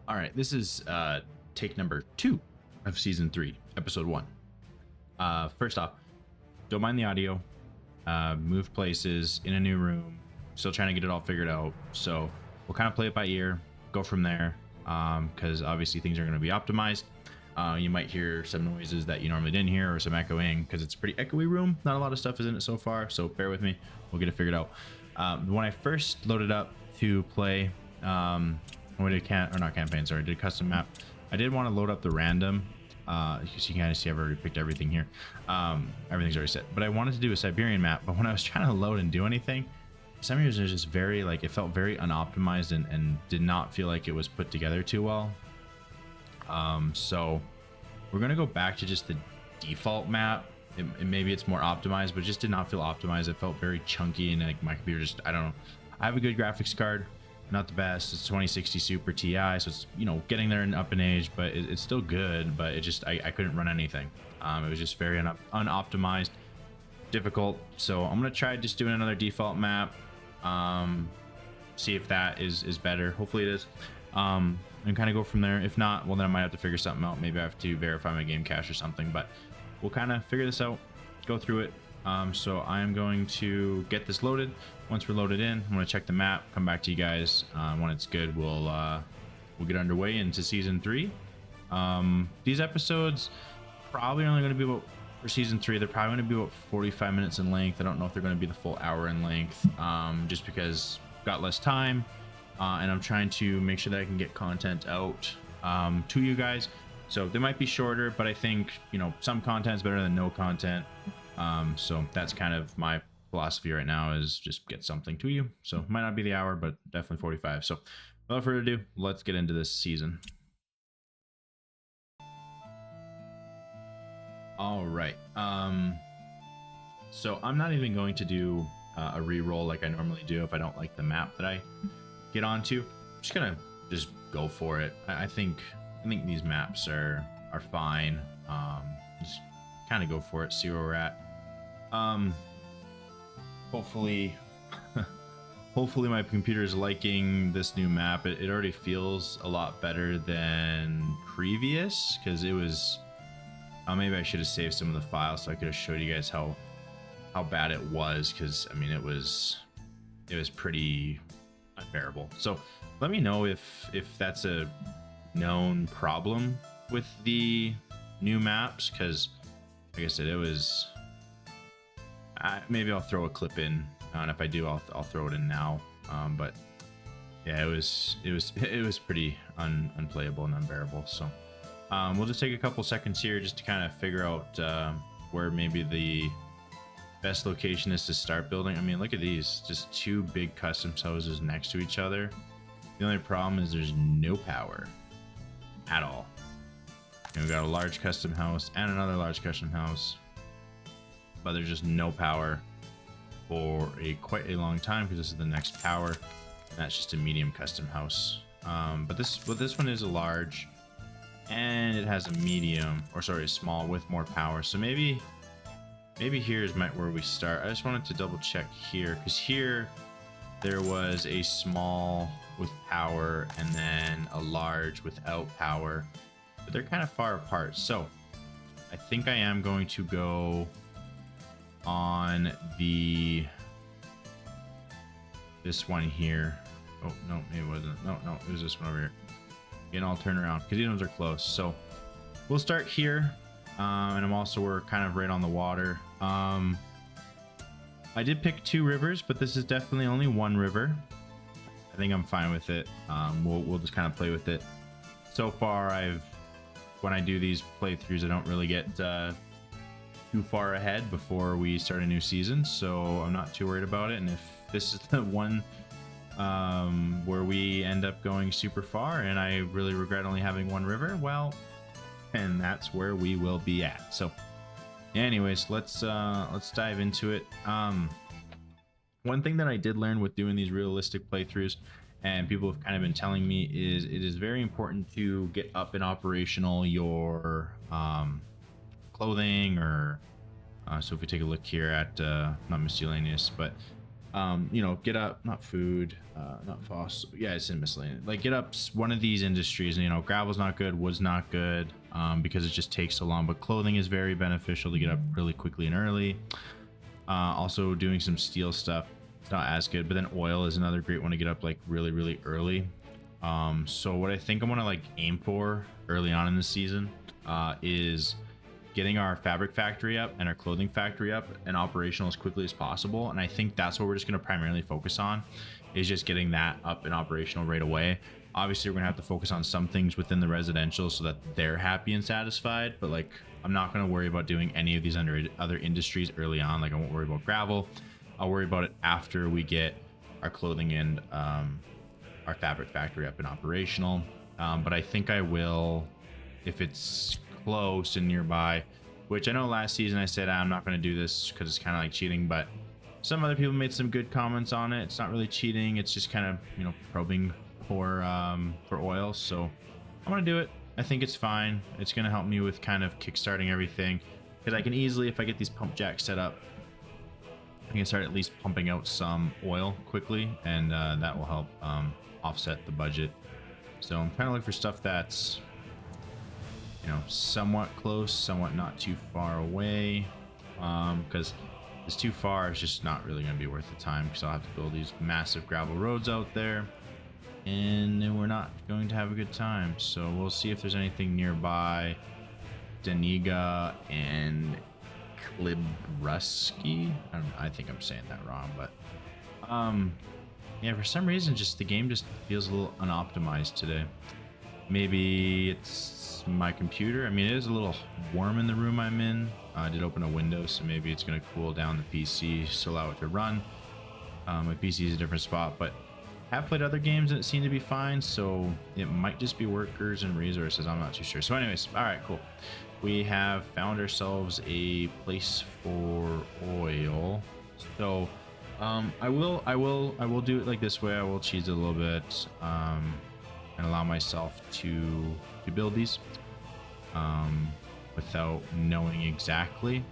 All right, this is take number 2 of season 3, episode 1. First off, don't mind the audio. Move places in a new room. Still trying to get it all figured out. So we'll kind of play it by ear. Go from there. Because obviously things are going to be optimized. You might hear some noises that you normally didn't hear, or some echoing, because it's a pretty echoey room. Not a lot of stuff is in it so far, so bear with me. We'll get it figured out. When I first loaded up to play, we did did a custom map. I did want to load up the random. You can kind of see I've already picked everything here. Everything's already set. But I wanted to do a Siberian map. But when I was trying to load and do anything, for some reason it was just very, like, it felt very unoptimized and did not feel like it was put together too well. So we're gonna go back to just the default map. Maybe it's more optimized, but it just did not feel optimized. It felt very chunky, and like my computer just, I don't know. I have a good graphics card, not the best. It's 2060 Super Ti, so it's, you know, getting there and up in age, but it's still good. But it just, I couldn't run anything. It was just very unoptimized, difficult. So I'm gonna try just doing another default map. See if that is better. Hopefully it is. And kind of go from there. If not, well, then I might have to figure something out. Maybe I have to verify my game cache or something, but we'll kind of figure this out, go through it. So I am going to get this loaded. Once we're loaded in, I'm going to check the map, come back to you guys. When it's good, we'll get underway into season 3. These episodes probably only going to be about, for season 3, they're probably going to be about 45 minutes in length. I don't know if they're going to be the full hour in length, just because I've got less time. And I'm trying to make sure that I can get content out to you guys. So they might be shorter, but I think, you know, some content is better than no content. So that's kind of my philosophy right now, is just get something to you. So it might not be the hour, but definitely 45. So without further ado, let's get into this season. All right. So I'm not even going to do a re-roll like I normally do if I don't like the map that I get onto. I'm just gonna go for it. I think these maps are fine. Just kind of go for it, see where we're at. Hopefully hopefully my computer is liking this new map. It already feels a lot better than previous, because it was maybe I should have saved some of the files so I could have showed you guys how bad it was, because I mean it was pretty unbearable. So let me know if that's a known problem with the new maps, because like I said, it was maybe I'll throw a clip in, and if I do, I'll throw it in now. But yeah, it was pretty unplayable and unbearable. So we'll just take a couple seconds here just to kind of figure out where maybe the best location is to start building. I mean, look at these, just 2 big custom houses next to each other. The only problem is there's no power at all. And we got a large custom house and another large custom house, but there's just no power for quite a long time, because this is the next power. That's just a medium custom house. But this one is a large, and it has a medium, or sorry, a small with more power. So maybe here's where we start. I just wanted to double check here, because here there was a small with power and then a large without power, but they're kind of far apart. So I think I am going to go on this one here. Oh no, maybe it wasn't. No, it was this one over here. Again, I'll turn around because these ones are close. So we'll start here. And we're kind of right on the water. I did pick 2 rivers, but this is definitely only 1 river. I think I'm fine with it. We'll just kind of play with it. So far, when I do these playthroughs, I don't really get too far ahead before we start a new season, so I'm not too worried about it. And if this is the one where we end up going super far and I really regret only having 1 river, well, and that's where we will be at. So anyways, let's dive into it. One thing that I did learn with doing these realistic playthroughs, and people have kind of been telling me, is it is very important to get up and operational your clothing, or so if we take a look here at not miscellaneous, but You know, get up, not food, not fossil, yeah, it's in miscellaneous, like get up one of these industries. And you know, gravel's not good, wood's not good, because it just takes so long, but clothing is very beneficial to get up really quickly and early. Also doing some steel stuff, it's not as good, but then oil is another great one to get up like really early. So what I think I'm gonna like aim for early on in the season is getting our fabric factory up and our clothing factory up and operational as quickly as possible. And I think that's what we're just going to primarily focus on, is just getting that up and operational right away. Obviously, we're going to have to focus on some things within the residential so that they're happy and satisfied. But like, I'm not going to worry about doing any of these other industries early on. Like, I won't worry about gravel. I'll worry about it after we get our clothing and our fabric factory up and operational. But I think I will, if it's close and nearby, which I know last season I said I'm not going to do this because it's kind of like cheating, but some other people made some good comments on it. It's not really cheating, it's just kind of, you know, probing for oil. So I'm going to do it. I think it's fine. It's going to help me with kind of kickstarting everything, because I can easily, if I get these pump jacks set up, I can start at least pumping out some oil quickly, and that will help offset the budget. So I'm trying to look for stuff that's, you know, somewhat close, somewhat not too far away, because if it's too far, it's just not really going to be worth the time, because I'll have to build these massive gravel roads out there, and then we're not going to have a good time. So we'll see if there's anything nearby. Daniga and Klibruski. I think I'm saying that wrong, but yeah, for some reason, just the game just feels a little unoptimized today. Maybe it's my computer. I mean, it is a little warm in the room I'm in. I did open a window, so maybe it's going to cool down the PC to allow it to run. My PC is a different spot, but I have played other games and it seemed to be fine, so it might just be workers and resources. I'm not too sure. So anyways, all right, cool. We have found ourselves a place for oil. So I will do it like this way. I will cheese it a little bit, and allow myself to build these without knowing exactly,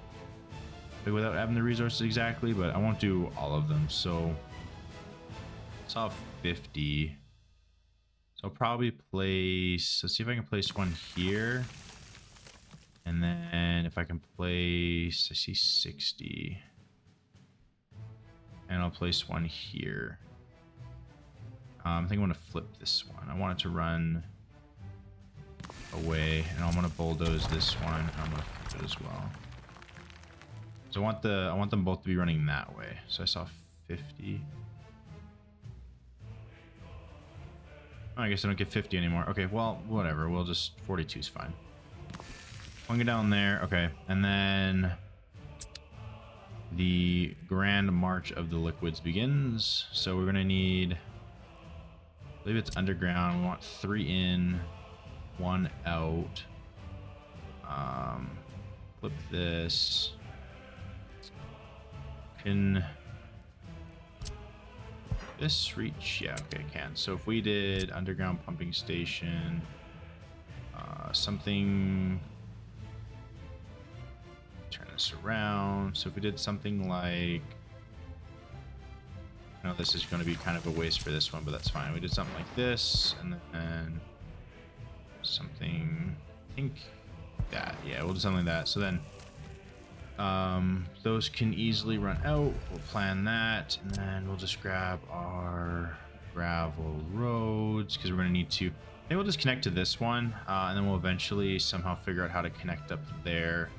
like without having the resources exactly, but I won't do all of them. So it's all 50. So I'll probably place, let's see if I can place one here. And then if I can place, I see 60. And I'll place one here. I think I'm going to flip this one. I want it to run away, and I'm going to bulldoze this one, and I'm going to flip it as well. So I want them both to be running that way. So I saw 50. Oh, I guess I don't get 50 anymore. Okay, well, whatever. We'll just 42 is fine. One go down there. Okay, and then the grand march of the liquids begins. So we're going to need, I believe it's underground. We want 3 in, 1 out. Flip this. Can this reach? Yeah, okay, it can. So if we did underground pumping station, something, turn this around. So if we did something like, I know this is going to be kind of a waste for this one, but that's fine. We did something like this, and then something, I think that, yeah, we'll do something like that. So then those can easily run out. We'll plan that, and then we'll just grab our gravel roads, because we're going to need to, maybe we'll just connect to this one, and then we'll eventually somehow figure out how to connect up there.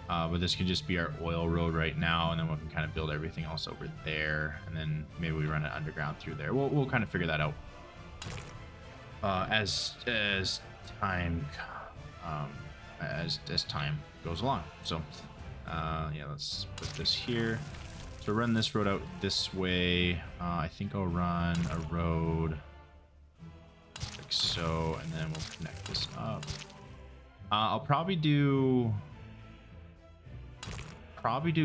But this can just be our oil road right now, and then we can kind of build everything else over there, and then maybe we run it underground through there. We'll kind of figure that out as time as time goes along. So yeah, let's put this here. So run this road out this way. I think I'll run a road like so, and then we'll connect this up. I'll probably do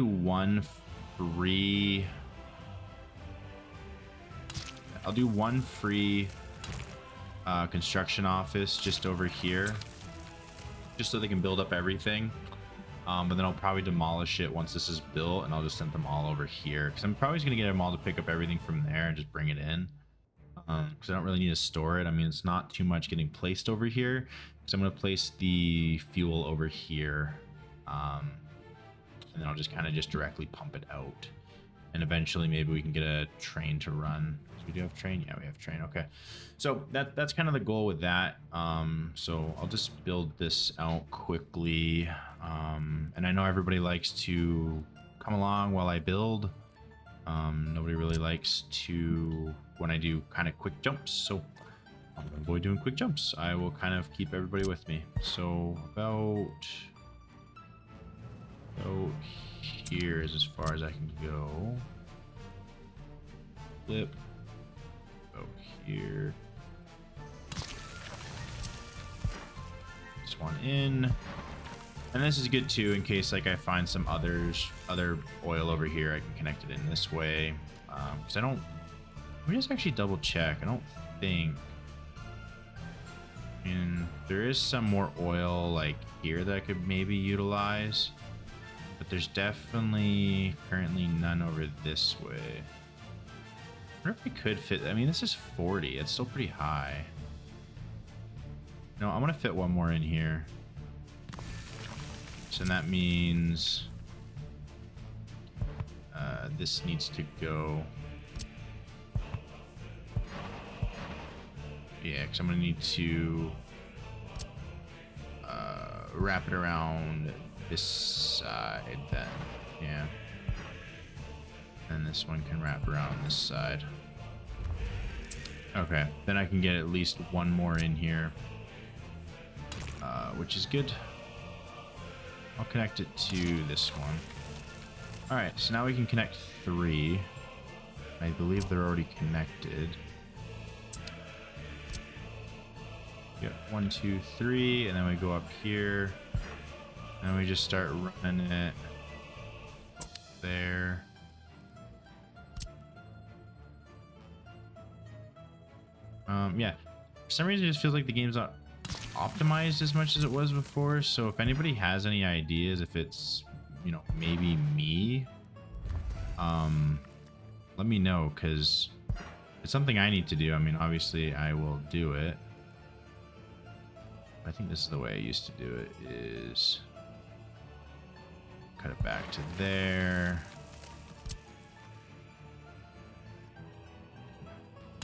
one free. I'll do one free construction office just over here, just so they can build up everything. But then I'll probably demolish it once this is built, and I'll just send them all over here because I'm probably just gonna get them all to pick up everything from there and just bring it in. Because I don't really need to store it. I mean, it's not too much getting placed over here. So I'm gonna place the fuel over here, and then I'll just kind of just directly pump it out. And eventually, maybe we can get a train to run. We do have train. Yeah, we have train. Okay, so that's kind of the goal with that. So I'll just build this out quickly. And I know everybody likes to come along while I build. Nobody really likes to when I do kind of quick jumps. So I'm gonna avoid doing quick jumps. I will kind of keep everybody with me. So about here is as far as I can go. Flip. About here. This one in. And this is good too in case like I find some other oil over here. I can connect it in this way. Because I don't. Let me just actually double check. I don't think. And there is some more oil like here that I could maybe utilize. But there's definitely currently none over this way. I wonder if we could fit. I mean, this is 40. It's still pretty high. No, I'm going to fit one more in here. So that means this needs to go. Yeah, because I'm going to need to wrap it around this side then. Yeah. And this one can wrap around this side. Okay, then I can get at least one more in here, which is good. I'll connect it to this one. All right, so now we can connect 3. I believe they're already connected. Yep, 1, 2, 3, and then we go up here, and we just start running it there. Yeah, for some reason it just feels like the game's not optimized as much as it was before. So if anybody has any ideas, if it's, you know, maybe me, let me know, because it's something I need to do. I mean, obviously I will do it. I think this is the way I used to do it, is cut it back to there.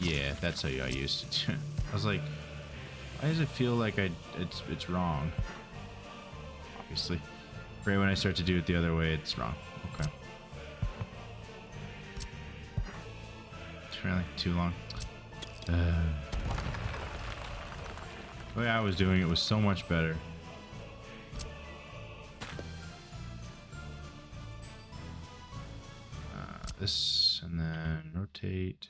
Yeah, that's how I used to do it. I was like, why does it feel like it's wrong? Obviously. Right when I start to do it the other way, it's wrong. Okay. It's really too long. The way I was doing it was so much better. This, and then rotate.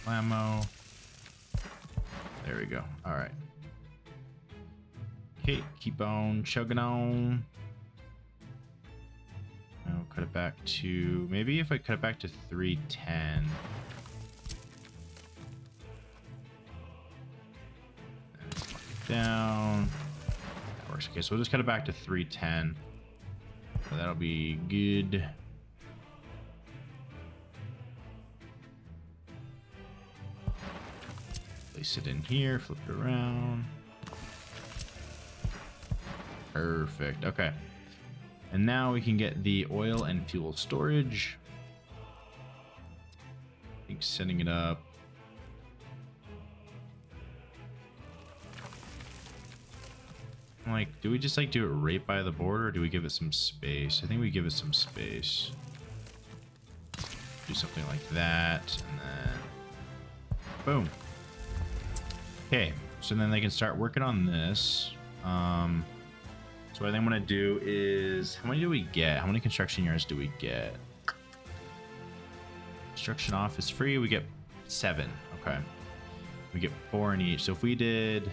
Ammo. There we go. All right. Okay, keep on chugging on. I'll cut it back to, maybe if I cut it back to 310. Down. That works. Okay, so we'll just cut it back to 310. So that'll be good. Place it in here, flip it around. Perfect. Okay. And now we can get the oil and fuel storage. I think setting it up. I'm like, do we just like do it right by the border, or do we give it some space? I think we give it some space. Do something like that, and then boom. Okay, so then they can start working on this. So what I think I'm gonna do is, how many do we get? How many construction yards do we get? Construction office free, we get 7. Okay, we get 4 in each. So if we did,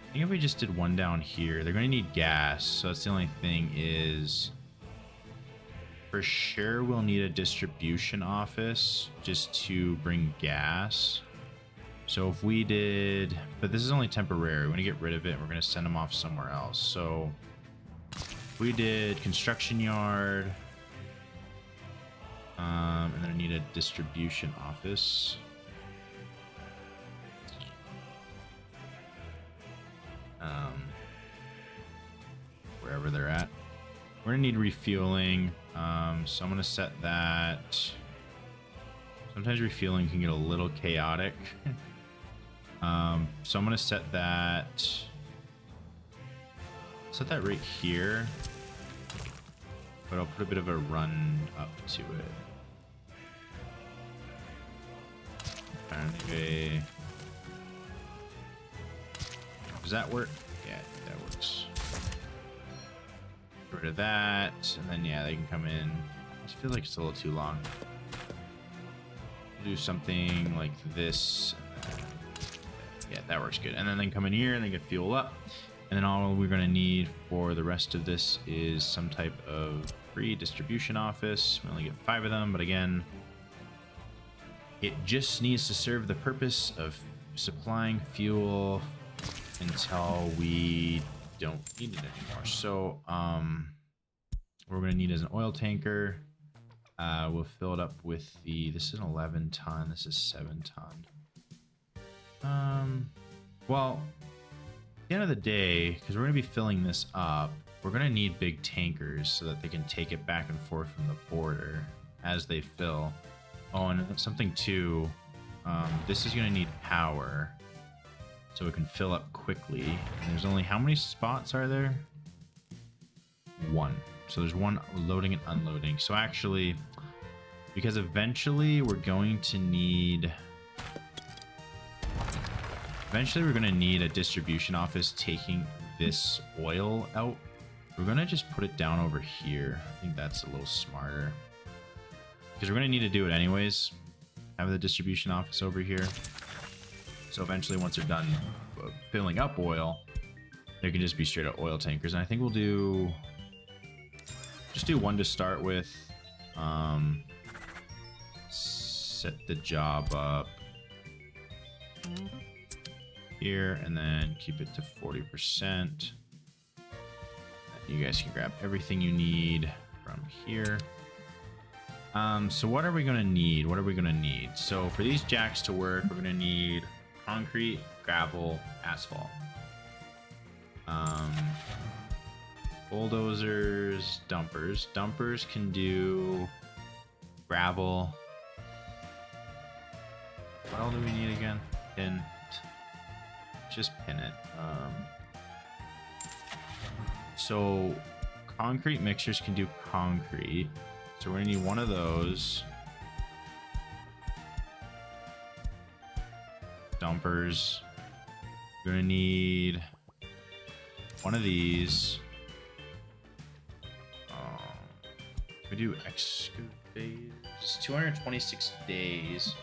I think if we just did one down here, they're gonna need gas. So that's the only thing is, for sure we'll need a distribution office just to bring gas. So if we did, but this is only temporary. We're gonna get rid of it. And we're gonna send them off somewhere else. So if we did construction yard, and then I need a distribution office. Wherever they're at. We're gonna need refueling. So I'm gonna set that. Sometimes refueling can get a little chaotic. So I'm gonna set that. Set that right here. But I'll put a bit of a run up to it. Anyway. Does that work? Yeah, that works. Get rid of that, and then yeah, they can come in. I just feel like it's a little too long. Do something like this. Yeah, that works good. And then they can come in here and they can fuel up. And then all we're going to need for the rest of this is some type of free distribution office. We only get 5 of them, but again, it just needs to serve the purpose of supplying fuel until we don't need it anymore. So what we're going to need is an oil tanker. We'll fill it up with this is an 11 ton, this is 7 ton. Well, at the end of the day, because we're going to be filling this up, we're going to need big tankers so that they can take it back and forth from the border as they fill. Oh, and something too, this is going to need power so it can fill up quickly. And there's only, how many spots are there? 1. So there's 1 loading and unloading. So actually, because eventually we're going to need a distribution office taking this oil out. We're going to just put it down over here. I think that's a little smarter. Because we're going to need to do it anyways. Have the distribution office over here. So eventually once they're done filling up oil, there can just be straight up oil tankers. And I think we'll just do 1 to start with. Set the job up here and then keep it to 40%. You guys can grab everything you need from here. So what are we going to need? So for these jacks to work, we're going to need concrete, gravel, asphalt. Bulldozers, dumpers. Dumpers can do gravel. What all do we need again? Pin. Just pin it. So concrete mixers can do concrete. So we're gonna need 1 of those. Dumpers. We're gonna need 1 of these. We do excavators. It's 226 days.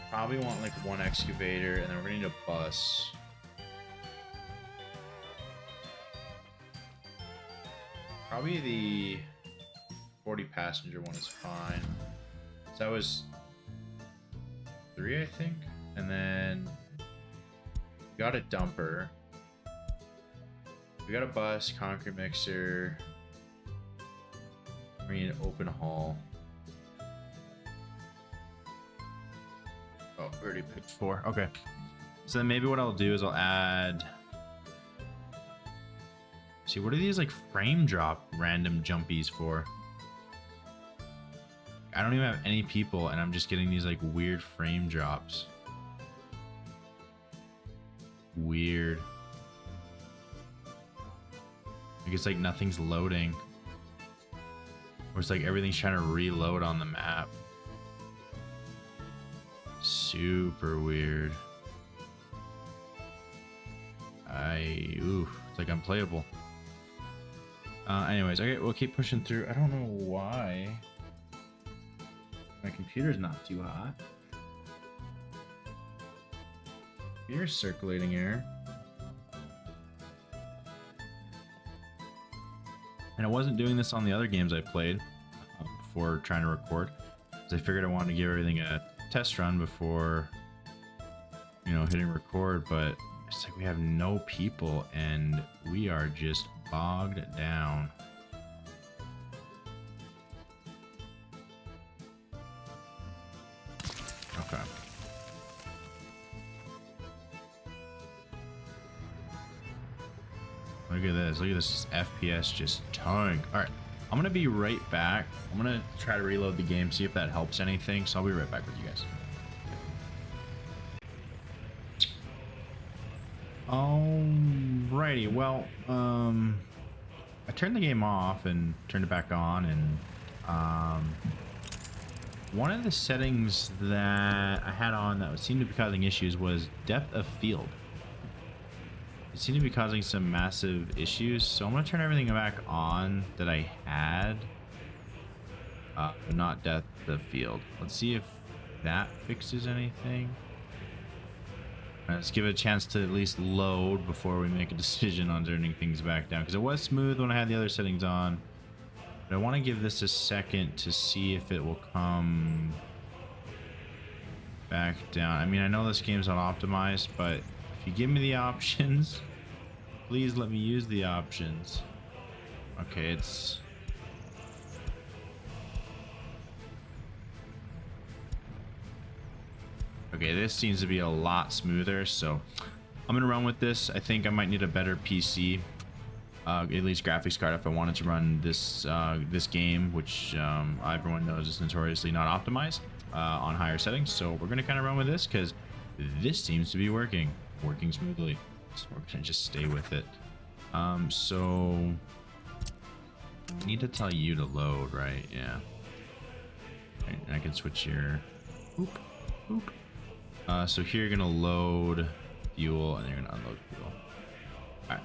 Probably want like 1 excavator, and then we're gonna need a bus. Probably the 40 passenger one is fine. So that was 3, I think. And then we got a dumper. We got a bus, concrete mixer. We need an open haul. Oh, we already picked 4. Okay. So then maybe what I'll do is I'll add... See, what are these like frame drop random jumpies for? I don't even have any people and I'm just getting these like weird frame drops. Weird. Like it's like nothing's loading. Or it's like everything's trying to reload on the map. Super weird. It's like unplayable. Anyways, okay, we'll keep pushing through. I don't know why. My computer's not too hot. Here's circulating air. And I wasn't doing this on the other games I played before trying to record, because I figured I wanted to give everything a test run before you know, hitting record, but it's like we have no people and we are just bogged down. Okay. Look at this. Look at this FPS just tank. All right. I'm going to be right back. I'm going to try to reload the game, see if that helps anything. So I'll be right back with you guys. Alrighty. Well, I turned the game off and turned it back on, and one of the settings that I had on that seemed to be causing issues was depth of field. It seemed to be causing some massive issues, so I'm going to turn everything back on that I had. Not depth of field. Let's see if that fixes anything. Let's give it a chance to at least load before we make a decision on turning things back down, because it was smooth when I had the other settings on. But I want to give this a second to see if it will come back down. I mean, I know this game's not optimized, but if you give me the options, please let me use the options. Okay, it's... Okay, this seems to be a lot smoother, so I'm gonna run with this. I think I might need a better PC, at least graphics card, if I wanted to run this this game, which everyone knows is notoriously not optimized on higher settings. So we're gonna kind of run with this because this seems to be working smoothly. So we're gonna just stay with it. So I need to tell you to load, right? Yeah. Right, I can switch here. Oop, oop. So here you're gonna load fuel and you're gonna unload fuel. Alright,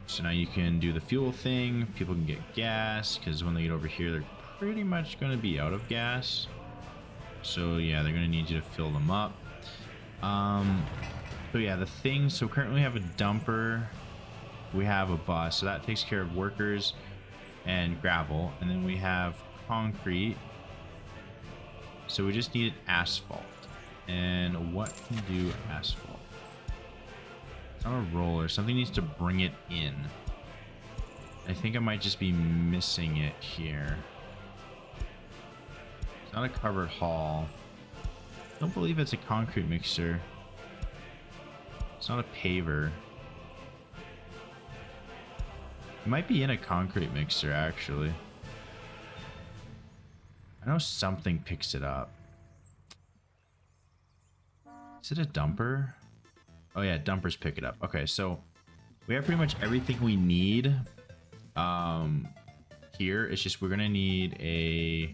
so now you can do the fuel thing. People can get gas because when they get over here, they're pretty much gonna be out of gas. So yeah, they're gonna need you to fill them up. So yeah, the thing, so currently we have a dumper, we have a bus, so that takes care of workers and gravel, and then we have concrete. So we just need asphalt. And what can do asphalt? It's not a roller. Something needs to bring it in. I think I might just be missing it here. It's not a covered haul. I don't believe it's a concrete mixer. It's not a paver. It might be in a concrete mixer, actually. I know something picks it up. Is it a dumper? Oh yeah, dumpers pick it up. Okay, so we have pretty much everything we need here. It's just we're gonna need a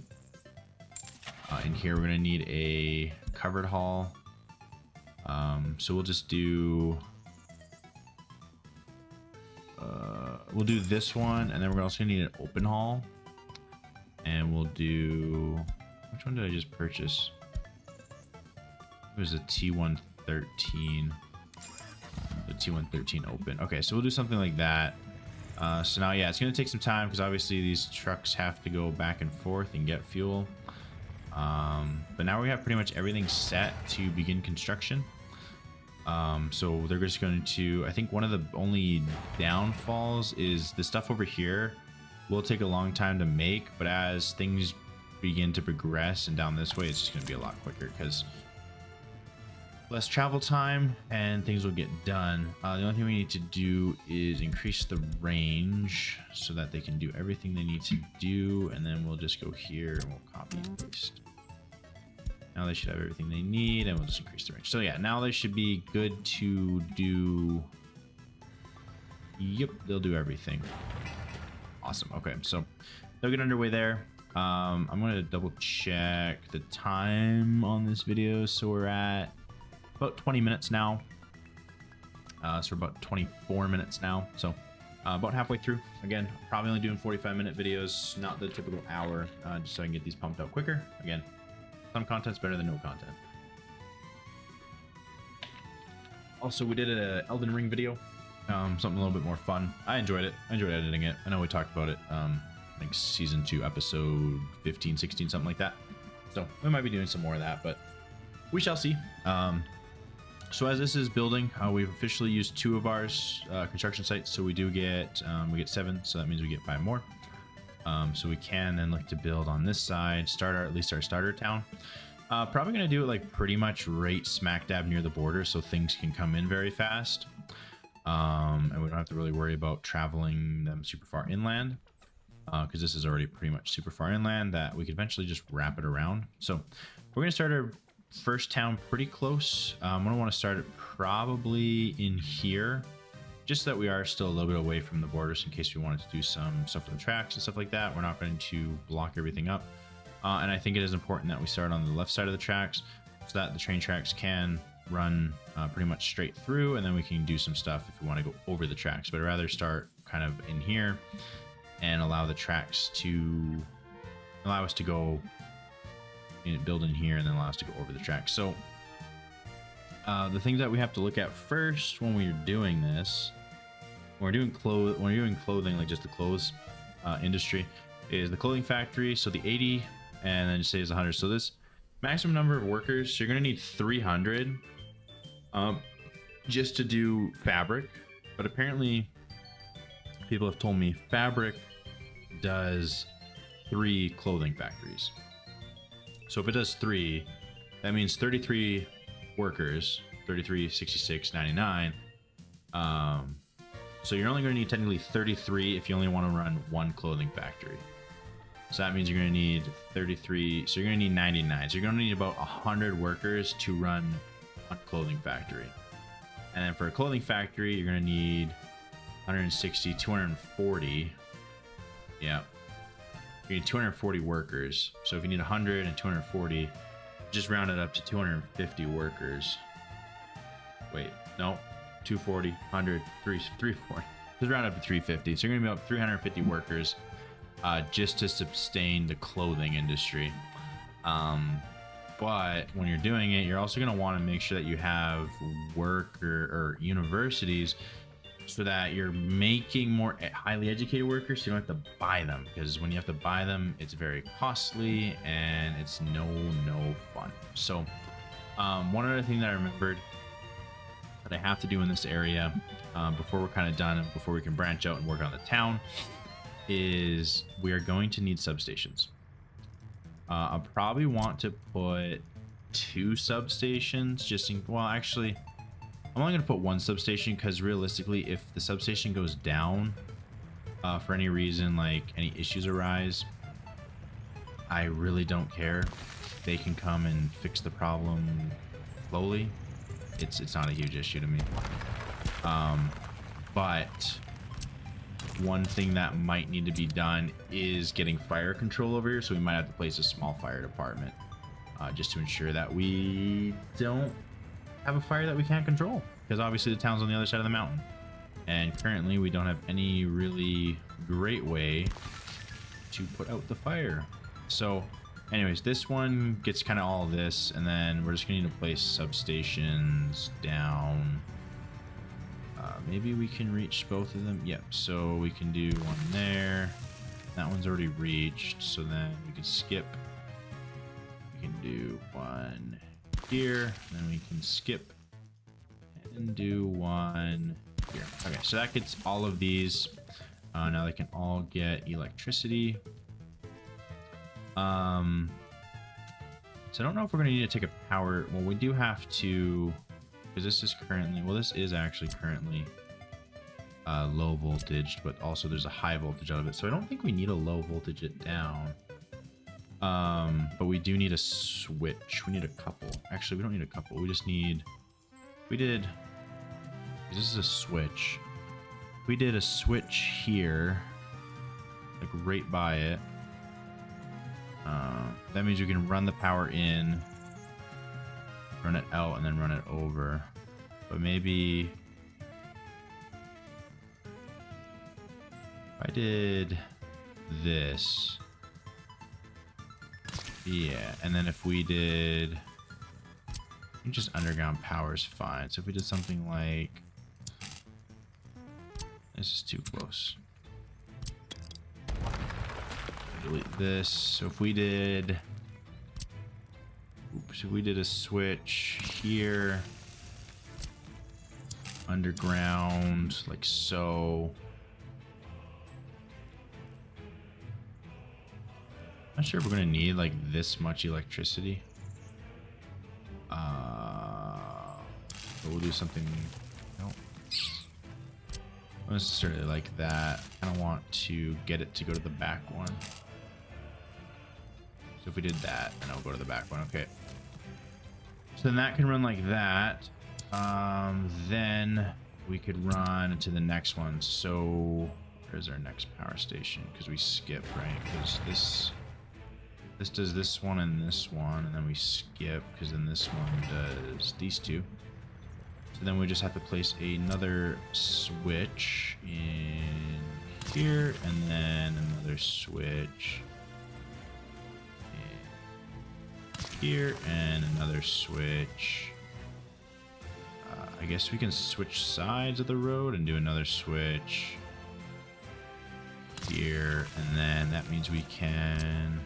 in here we're gonna need a covered haul. So we'll just do we'll do this one, and then we're also gonna need an open haul, and we'll do, which one did I just purchase? It was a T113. The T113 open. Okay, so we'll do something like that. So now, yeah, it's going to take some time because obviously these trucks have to go back and forth and get fuel. But now we have pretty much everything set to begin construction. So they're just going to, I think one of the only downfalls is the stuff over here will take a long time to make, but as things begin to progress and down this way, it's just going to be a lot quicker because less travel time and things will get done. The only thing we need to do is increase the range so that they can do everything they need to do, and then we'll just go here and we'll copy and paste. Now they should have everything they need, and we'll just increase the range. So yeah, now they should be good to do. Yep, they'll do everything. Awesome. Okay, so they'll get underway there. I'm gonna double check the time on this video. So we're at about 20 minutes now. So we're about 24 minutes now. So about halfway through. Again, probably only doing 45-minute videos, not the typical hour, just so I can get these pumped out quicker. Again, some content's better than no content. Also, we did an Elden Ring video, something a little bit more fun. I enjoyed it. I enjoyed editing it. I know we talked about it, I think season 2, episode 15, 16, something like that. So we might be doing some more of that, but we shall see. So as this is building, we've officially used 2 of our construction sites. So we get 7. So that means we get 5 more. So we can then look to build on this side, at least our starter town. Probably going to do it like pretty much right smack dab near the border, so things can come in very fast. And we don't have to really worry about traveling them super far inland, because this is already pretty much super far inland that we could eventually just wrap it around. So we're going to start our first town pretty close. I'm going to want to start it probably in here, just so that we are still a little bit away from the borders in case we wanted to do some stuff with the tracks and stuff like that. We're not going to block everything up. And I think it is important that we start on the left side of the tracks so that the train tracks can run pretty much straight through, and then we can do some stuff if we want to go over the tracks. But I'd rather start kind of in here and allow the tracks to allow us to go build in here and then allow us to go over the tracks. So the things that we have to look at first when we're doing this, when we're doing clothing, like just the clothes industry, is the clothing factory. So the 80, and then just say it's 100. So this maximum number of workers, so you're going to need 300 just to do fabric. But apparently people have told me fabric does 3 clothing factories. So if it does 3, that means 33 workers, 33, 66, 99. So you're only going to need technically 33 if you only want to run 1 clothing factory. So that means you're going to need 33. So you're going to need 99. So you're going to need about 100 workers to run 1 clothing factory. And then for a clothing factory, you're going to need 160, 240. Yeah. You need 240 workers. So if you need 100 and 240, just round it up to 250 workers. Wait, no. 240, 100, 340. Just round up to 350. So you're going to be about 350 workers just to sustain the clothing industry. But when you're doing it, you're also going to want to make sure that you have or universities so that you're making more highly educated workers, so you don't have to buy them, because when you have to buy them, it's very costly and it's no fun. So one other thing that I remembered that I have to do in this area before we're kind of done and before we can branch out and work on the town is we are going to need substations. I'll probably want to put 2 substations actually I'm only going to put 1 substation, because realistically, if the substation goes down for any reason, like any issues arise, I really don't care. They can come and fix the problem slowly. It's not a huge issue to me. But one thing that might need to be done is getting fire control over here, so we might have to place a small fire department just to ensure that we don't have a fire that we can't control, because obviously the town's on the other side of the mountain, and currently we don't have any really great way to put out the fire. So anyways, this one gets kind of all of this, and then we're just gonna need to place substations down. Maybe we can reach both of them. Yep, so we can do one there. That one's already reached, so then we can skip. We can do one here, then we can skip and do one here. Okay, so that gets all of these. Now they can all get electricity. So I don't know if we're going to need to take a power. Well, we do have to, because this is currently, well, this is actually currently low voltage, but also there's a high voltage out of it. So I don't think we need a low voltage it down. But we do need a switch. We need a couple. Actually, we don't need a couple. We just need, this is a switch. We did a switch here, like right by it. That means we can run the power in, run it out, and then run it over. But maybe if I did this, yeah, and then if we did just underground power is fine. So if we did something like, this is too close. Delete this. So if we did, oops, if we did a switch here, underground, like so. Not sure if we're gonna need like this much electricity. But we'll do something. No, not necessarily like that. I don't want to get it to go to the back one. So if we did that, then I'll go to the back one. Okay. So then that can run like that. Then we could run to the next one. So where's our next power station? Because we skip, right? Because this does this one and this one, and then we skip because then this one does these two. So then we just have to place another switch in here, and then another switch in here, and another switch. I guess we can switch sides of the road and do another switch here, and then that means we can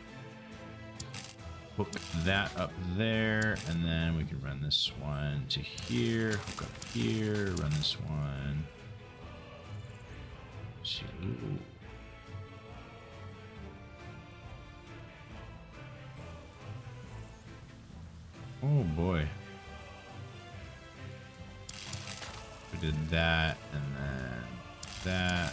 hook that up there, and then we can run this one to here, hook up here, run this one. Ooh. Oh boy. We did that, and then that.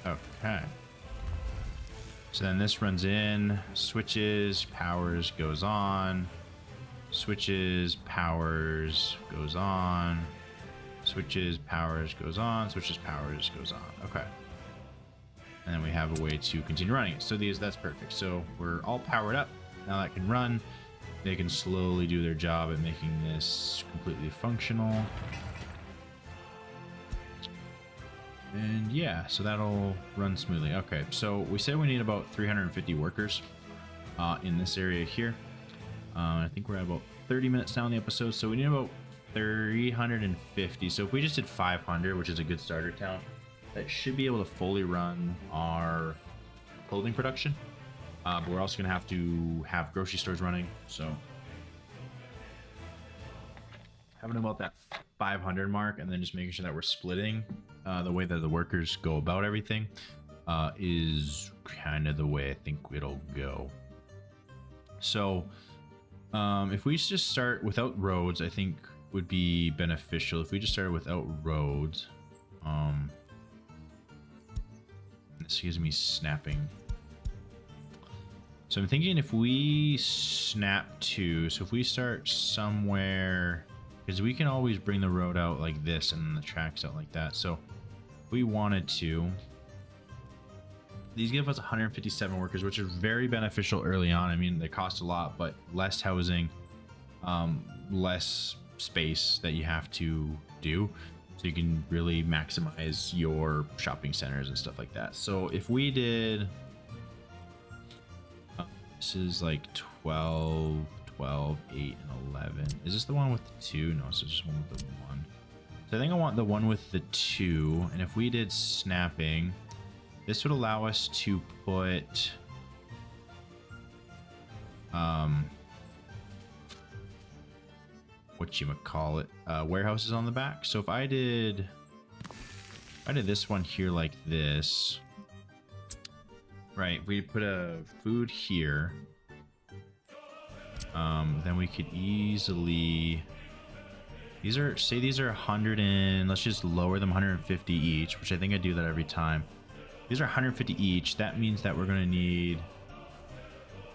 Okay. So then this runs in, switches, powers, goes on, switches, powers, goes on, switches, powers, goes on, switches, powers, goes on. Okay. And then we have a way to continue running it. So that's perfect. So we're all powered up. Now that can run. They can slowly do their job at making this completely functional. And yeah, so that'll run smoothly. Okay, so we said we need about 350 workers in this area here. I think we're at about 30 minutes now in the episode, so we need about 350. So if we just did 500, which is a good starter count, that should be able to fully run our clothing production. But we're also going to have grocery stores running, so having about that 500 mark, and then just making sure that we're splitting the way that the workers go about everything is kind of the way I think it'll go. So if we just start without roads, I think would be beneficial. If we just started without roads, this gives me snapping. So I'm thinking if we snap to, so if we start somewhere, because we can always bring the road out like this and the tracks out like that. So if we wanted to, these give us 157 workers, which is very beneficial early on. I mean, they cost a lot, but less housing, less space that you have to do. So you can really maximize your shopping centers and stuff like that. So if we did, this is like 12, 8, and 11. Is this the one with the 2? No, it's just one with the 1. So I think I want the one with the 2. And if we did snapping, this would allow us to put whatchamacallit, warehouses on the back. So if I did this one here like this, right, we put a food here, then we could easily, these are 100 and let's just lower them 150 each, which I think I do that every time. These are 150 each. That means that we're going to need,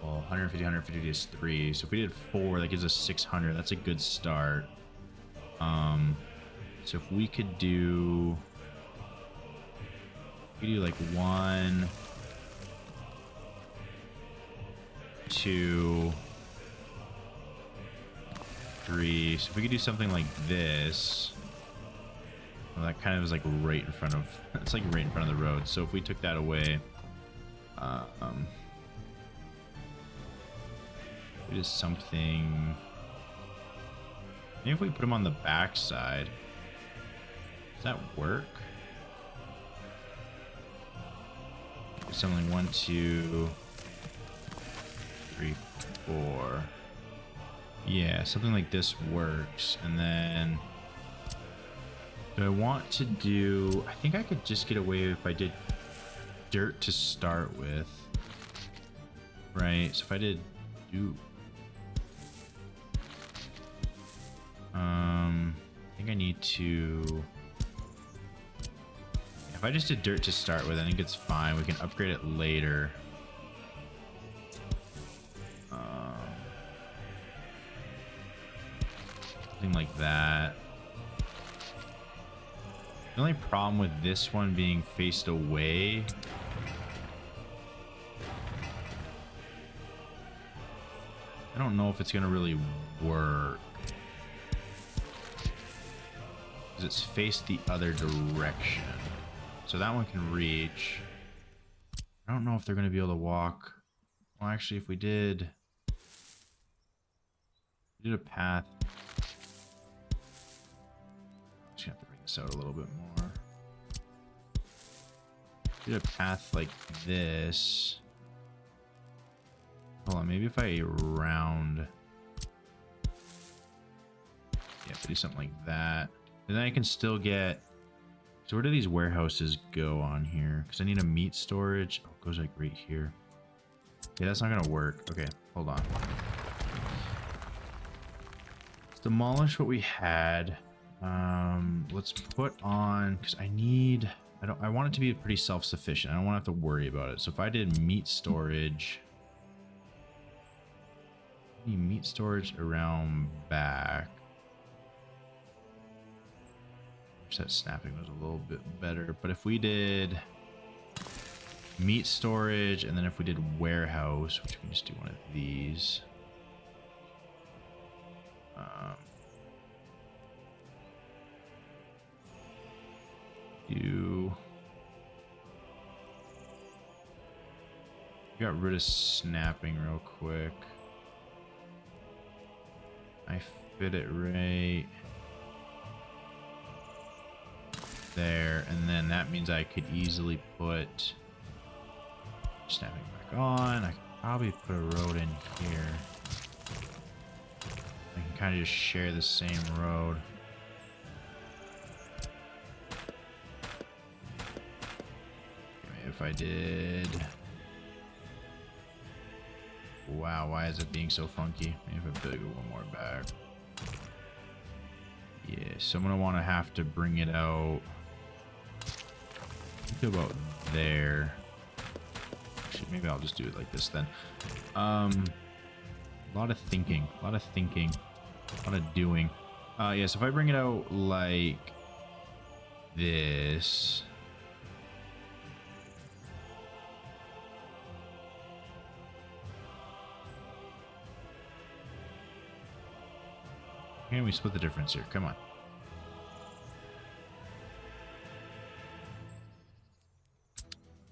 well, 150 is 3. So if we did 4, that gives us 600. That's a good start. So if we could do, like 1, 2, 3. So if we could do something like this, well, that kind of is like right in front of, it's like right in front of the road. So if we took that away, it is something, maybe if we put them on the back side, does that work? Something 1, 2, 3, 4. Yeah, something like this works. And then do I want to do, I think I could just get away if I did dirt to start with. Right, so if I did do I think I need to, if I just did dirt to start with, I think it's fine. We can upgrade it later. Something like that. The only problem with this one being faced away, I don't know if it's gonna really work. Because it's faced the other direction. So that one can reach. I don't know if they're gonna be able to walk. Well, actually, if we did a path. Just have to bring this out a little bit more. Did a path like this. Hold on, maybe if I round. Yeah, if I do something like that. And then I can still get. So where do these warehouses go on here? Because I need a meat storage. Oh, it goes like right here. Yeah, that's not gonna work. Okay, hold on. Let's demolish what we had. Let's put on, because I want it to be pretty self-sufficient. I don't want to have to worry about it. So if I did meat storage, meat storage around back. Wish that snapping was a little bit better. But if we did meat storage, and then if we did warehouse, which we can just do one of these. Got rid of snapping real quick. I fit it right there, and then that means I could easily put snapping back on. I could probably put a road in here. I can kind of just share the same road. Maybe if I did. Wow, why is it being so funky? Maybe if I put one more back. Yeah, so I'm gonna want to have to bring it out. Think about there. Actually, maybe I'll just do it like this then. A lot of thinking, a lot of doing. Yeah, so if I bring it out like this. Can we split the difference here? Come on.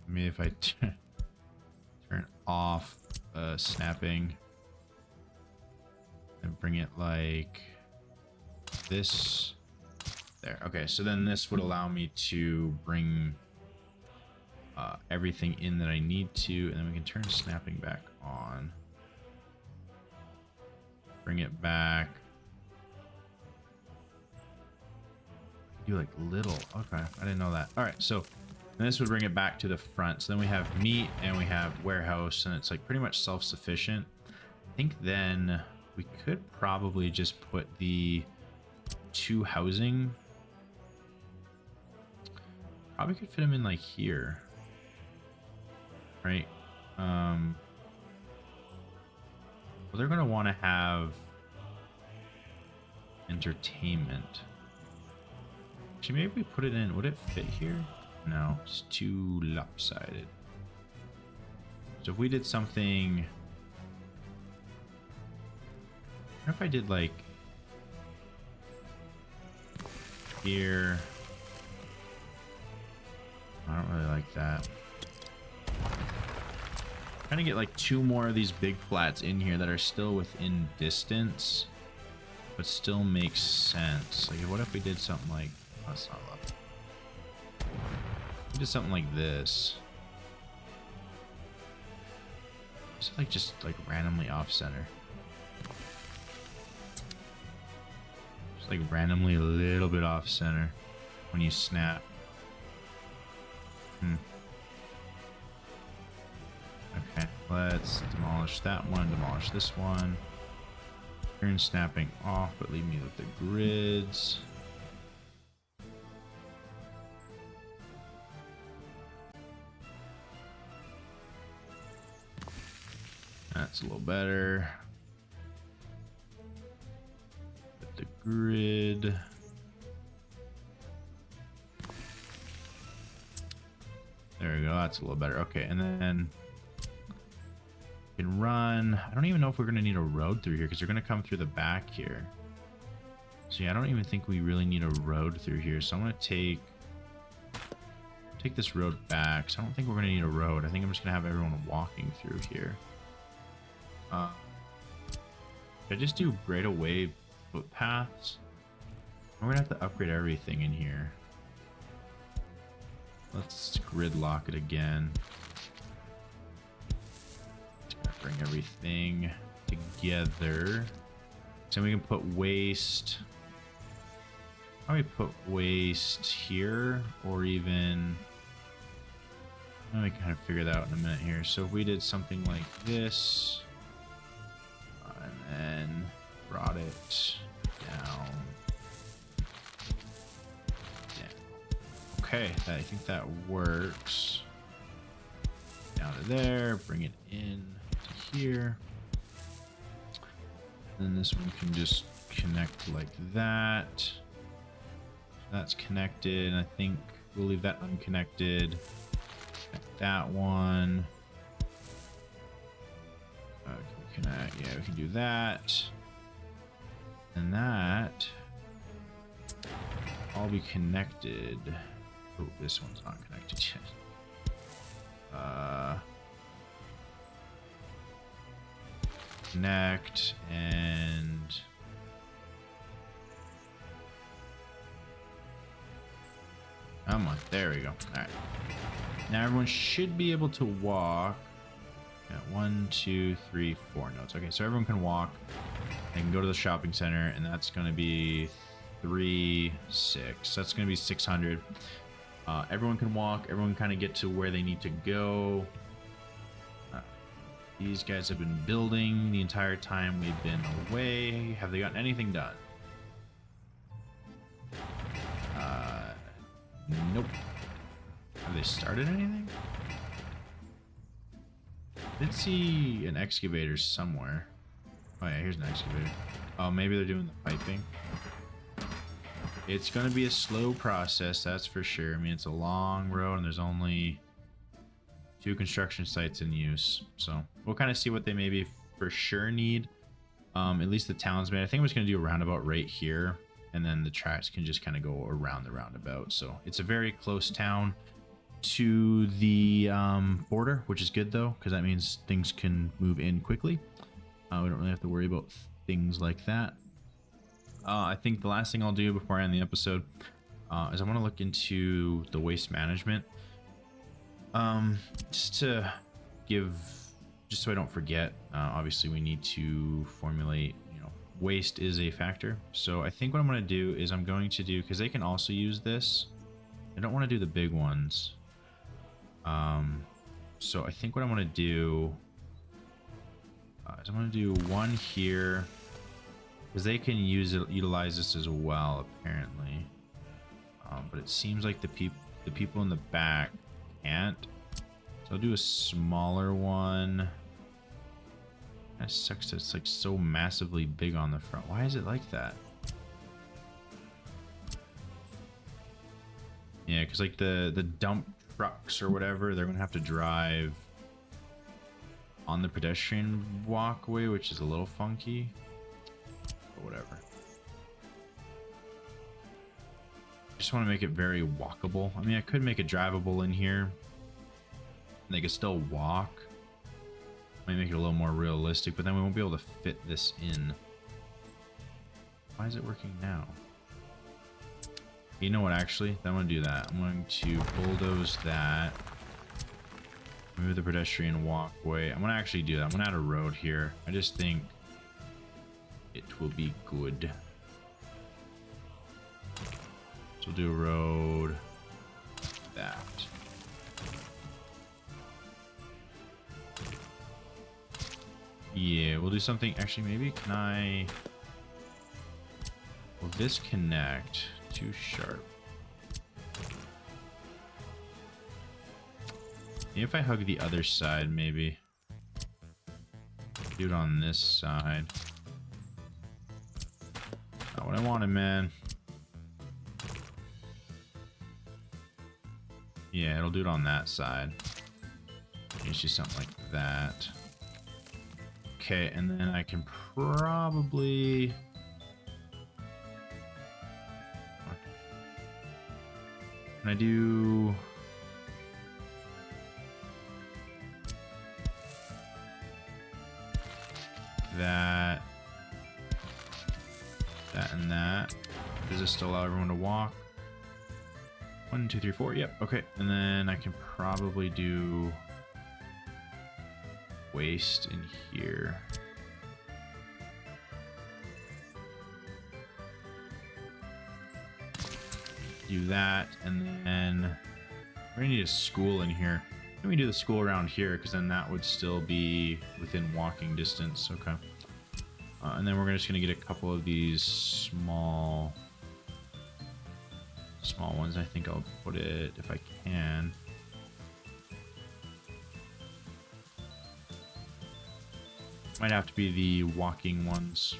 Maybe if I turn off snapping and bring it like this. There. Okay, so then this would allow me to bring everything in that I need to, and then we can turn snapping back on. Bring it back. Do like little. Okay, I didn't know that. All right, so this would bring it back to the front. So then we have meat and we have warehouse, and it's like pretty much self-sufficient. I think then we could probably just put the 2 housing. Probably could fit them in like here, right? Well, they're gonna want to have entertainment. Actually, maybe we put it in. Would it fit here? No, it's too lopsided. So if we did something, what if I did like here? I don't really like that. I'm trying to get like 2 more of these big flats in here that are still within distance, but still makes sense. Like, what if we did something like? That's not love. We did something like this. Is it like just like randomly off center? Just like randomly a little bit off center when you snap. Okay, let's demolish that one, demolish this one. Turn snapping off, but leave me with the grids. That's a little better. Put the grid. There we go, that's a little better. Okay, and then we can run. I don't even know if we're going to need a road through here because they're going to come through the back here. So yeah, I don't even think we really need a road through here. So I'm going to take this road back. So I don't think we're going to need a road. I think I'm just going to have everyone walking through here. Should I just do right away footpaths? We're going to have to upgrade everything in here. Let's gridlock it again. Just gonna bring everything together. So we can put waste. How do we put waste here? Or even... Let me kind of figure that out in a minute here. So if we did something like this... and then brought it down. Okay, I think that works. Down to there, bring it in to here. Then this one can just connect like that. That's connected, and I think we'll leave that unconnected. Connect that one. Connect, yeah, we can do that. And that all be connected. Oh, this one's not connected yet. Connect and come on, there we go. All right, now everyone should be able to walk. Yeah, 1, 2, 3, 4 nodes. Okay, so everyone can walk. They can go to the shopping center, and that's going to be 3, 6. That's going to be 600. Everyone can walk. Everyone kind of get to where they need to go. These guys have been building the entire time we've been away. Have they gotten anything done? Nope. Have they started anything? I did see an excavator somewhere. Oh yeah, here's an excavator. Oh, maybe they're doing the piping. It's going to be a slow process, that's for sure. I mean, it's a long road and there's only 2 construction sites in use. So we'll kind of see what they maybe for sure need. At least the townsman. I think I'm just going to do a roundabout right here. And then the tracks can just kind of go around the roundabout. So it's a very close town to the border, which is good though, because that means things can move in quickly. We don't really have to worry about things like that. I think the last thing I'll do before I end the episode is I want to look into the waste management. Just so I don't forget, obviously we need to formulate, waste is a factor. So I think what I'm going to do is I'm going to do, because they can also use this. I don't want to do the big ones. So I think what I'm going to do is I'm going to do one here. Because they can utilize this as well, apparently. But it seems like the people in the back can't. So I'll do a smaller one. That sucks that it's like so massively big on the front. Why is it like that? Yeah, because like the dump trucks or whatever, they're going to have to drive on the pedestrian walkway, which is a little funky. Whatever. Just want to make it very walkable. I mean, I could make it drivable in here. They could still walk. Might make it a little more realistic, but then we won't be able to fit this in. Why is it working now? You know what, actually? I'm going to do that. I'm going to bulldoze that. Move the pedestrian walkway. I'm gonna actually do that. I'm gonna add a road here. I just think it will be good. So we'll do a road. That. Yeah, we'll do something. Actually, maybe can I? Will this connect? Too sharp. If I hug the other side, maybe. Do it on this side. Not what I wanted, man. Yeah, it'll do it on that side. It's just something like that. Okay, and then I can probably... Can I do... that and that? Does this still allow everyone to walk? 1, 2, 3, 4. Yep. Okay. And then I can probably do waste in here. Do that, and then we need a school in here. Let me do the school around here, because then that would still be within walking distance. Okay. And then we're just going to get a couple of these small ones. I think I'll put it, if I can. Might have to be the walking ones.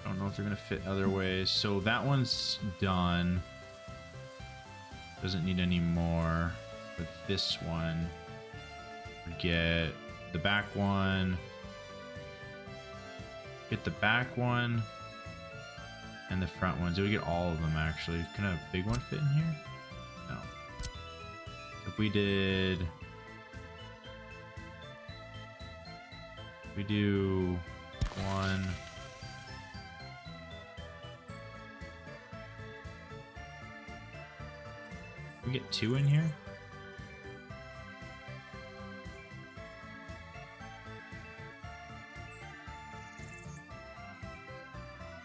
I don't know if they're going to fit other ways. So that one's done. Doesn't need any more. But this one, we get the back one. Get the back one and the front one. So we get all of them actually. Can a big one fit in here? No. If we did, we do one. We get 2 in here.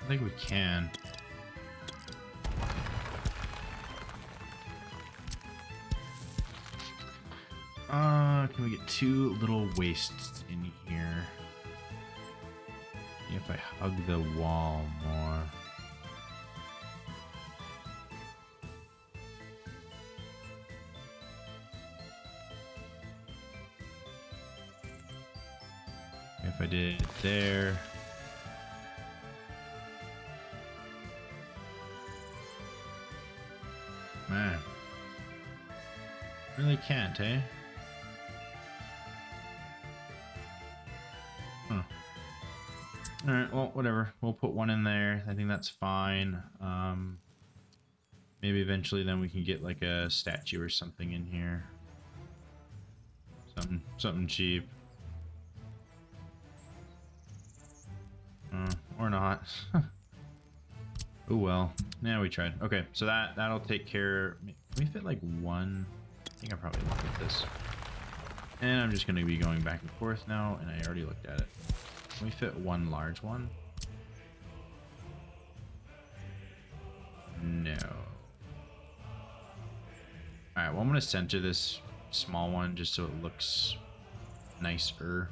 I think we can. Can we get 2 little wastes in here? If I hug the wall more. If I did it there. Man. Really can't, eh? Huh. Alright, well, whatever. We'll put 1 in there. I think that's fine. Maybe eventually then we can get like a statue or something in here. Something cheap. Or not. Oh well. Yeah, we tried. Okay, so that'll take care. Can we fit like 1? I think I probably looked at this. And I'm just going to be going back and forth now, and I already looked at it. Can we fit 1 large one? No. Alright, well I'm going to center this small one just so it looks nicer.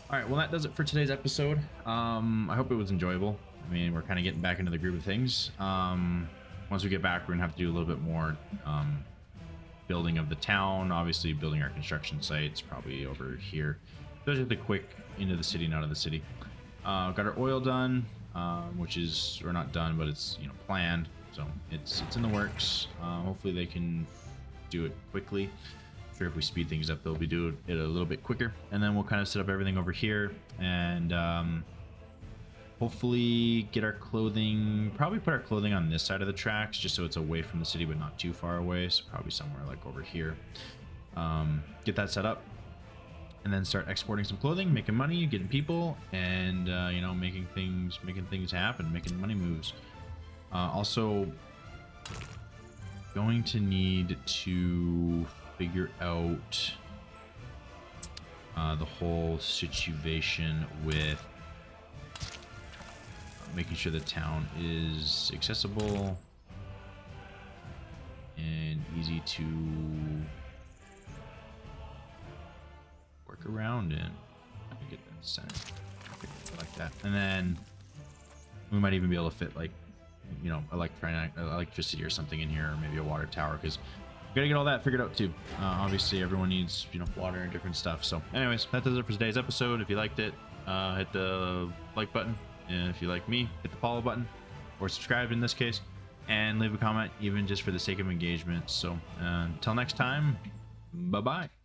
Alright, well that does it for today's episode. I hope it was enjoyable. I mean, we're kind of getting back into the groove of things. Once we get back, we're going to have to do a little bit more building of the town. Obviously, building our construction sites, probably over here. Those are the quick into the city and out of the city. Got our oil done, which is, or not done, but it's, you know, planned. So it's in the works. Hopefully they can do it quickly. I'm sure if we speed things up, they'll be doing it a little bit quicker. And then we'll kind of set up everything over here and hopefully get our clothing, probably put our clothing on this side of the tracks just so it's away from the city but not too far away. So probably somewhere like over here. Get that set up and then start exporting some clothing, making money, getting people, and you know, making things happen, making money moves. Also, going to need to figure out the whole situation with making sure the town is accessible and easy to work around in. Let me get that center like that, and then we might even be able to fit, like, you know, electricity or something in here, or maybe a water tower, because we gotta get all that figured out too. Obviously everyone needs, you know, water and different stuff. So anyways, that does it for today's episode. If you liked it, hit the like button, and if you like me, hit the follow button, or subscribe in this case, and leave a comment, even just for the sake of engagement. So until next time, bye bye.